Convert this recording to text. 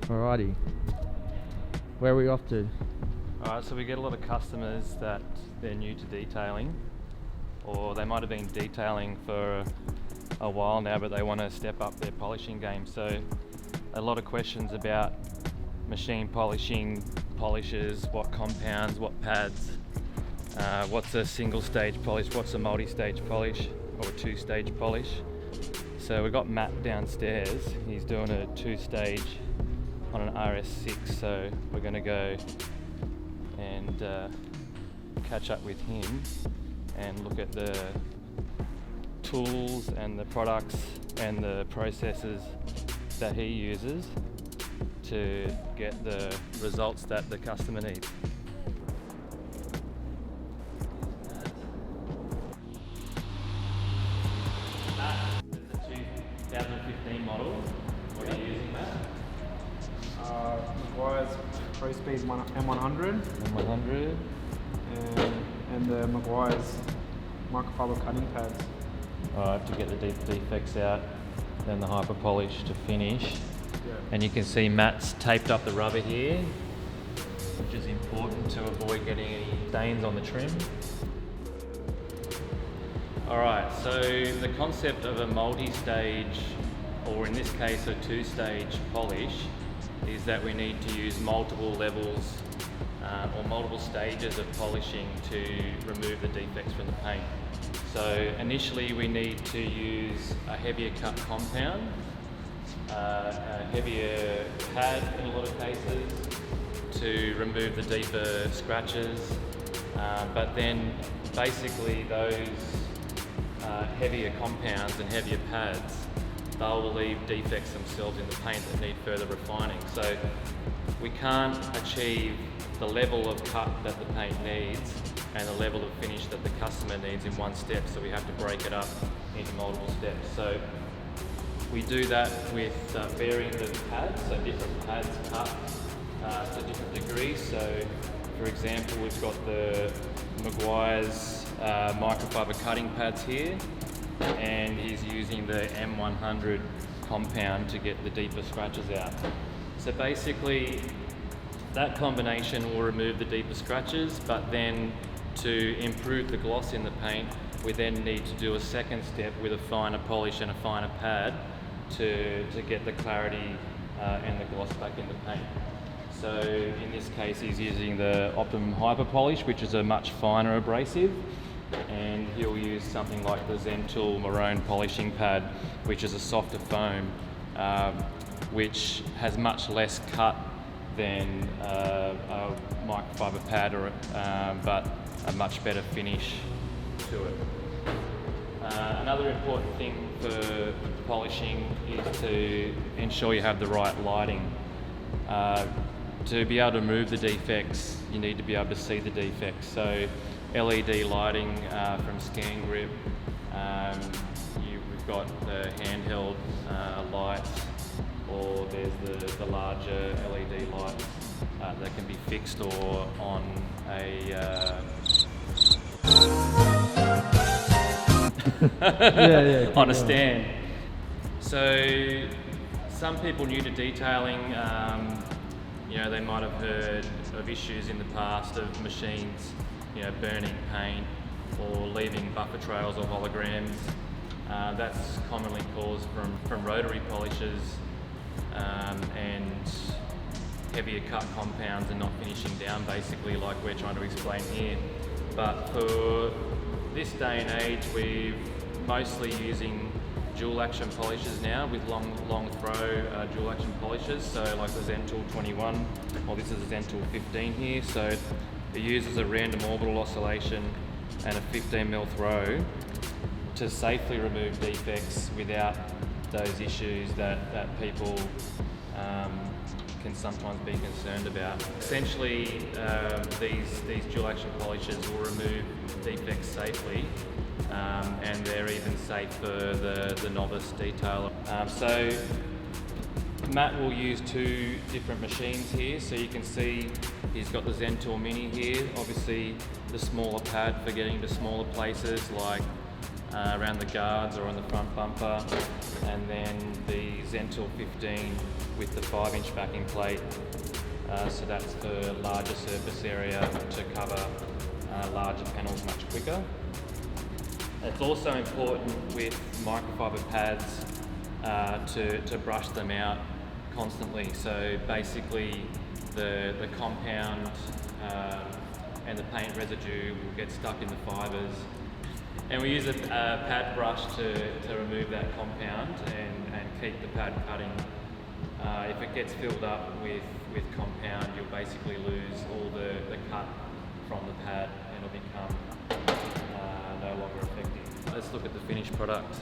Alrighty, where are we off to? Alright, so we get a lot of customers that they're new to detailing, or they might have been detailing for a while now, but they want to step up their polishing game. So a lot of questions about machine polishing, polishes, what compounds, what pads, what's a single stage polish, what's a multi-stage polish, or a two-stage polish. So we've got Matt downstairs. He's doing a two-stage on an RS6, so we're going to go and catch up with him and look at the tools and the products and the processes that he uses to get the results that the customer needs. This is a 2015 model. What are you using, Matt? Meguiar's Pro Speed M100 M100. and the Meguiar's microfiber cutting pads. Alright, to get the deep defects out, then the hyper polish to finish. Yeah. And you can see Matt's taped up the rubber here, which is important to avoid getting any stains on the trim. Alright, so the concept of a multi-stage, or in this case a two-stage polish, is that we need to use multiple levels or multiple stages of polishing to remove the defects from the paint. So initially we need to use a heavier cut compound, a heavier pad in a lot of cases to remove the deeper scratches, but then basically those heavier compounds and heavier pads, they'll leave defects themselves in the paint that need further refining. So we can't achieve the level of cut that the paint needs and the level of finish that the customer needs in one step, so we have to break it up into multiple steps. So we do that with varying the pads, so different pads cut to different degrees. So for example, we've got the Meguiar's microfiber cutting pads here, and he's using the M100 compound to get the deeper scratches out. So basically that combination will remove the deeper scratches, but then to improve the gloss in the paint, we then need to do a second step with a finer polish and a finer pad to get the clarity and the gloss back in the paint. So in this case he's using the Optimum Hyper Polish, which is a much finer abrasive, and he'll use something like the Zentool Maroon polishing pad, which is a softer foam, which has much less cut than a microfiber pad, but a much better finish to it. Another important thing for polishing is to ensure you have the right lighting. To be able to remove the defects, you need to be able to see the defects. So LED lighting from ScanGrip. We've got the handheld lights, or there's the larger LED lights that can be fixed or on a on a stand. So some people new to detailing, they might have heard of issues in the past of machines, burning paint or leaving buffer trails or holograms. That's commonly caused from rotary polishes and heavier cut compounds and not finishing down, basically, like we're trying to explain here. But for this day and age, we're mostly using dual action polishes now with long throw dual action polishes. So like the Zentool 21, or this is a Zentool 15 here. So it uses a random orbital oscillation and a 15mm throw to safely remove defects without those issues that people can sometimes be concerned about. Essentially, these dual action polishes will remove defects safely, and they're even safe for the novice detailer. So Matt will use two different machines here. So you can see he's got the Zentool Mini here, obviously the smaller pad for getting to smaller places like around the guards or on the front bumper, and then the Zentil 15 with the 5-inch backing plate. So that's for larger surface area to cover larger panels much quicker. It's also important with microfiber pads to brush them out constantly. So basically the compound and the paint residue will get stuck in the fibres. And we use a pad brush to remove that compound and keep the pad cutting. If it gets filled up with compound, you'll basically lose all the cut from the pad and it'll become no longer effective. Let's look at the finished product.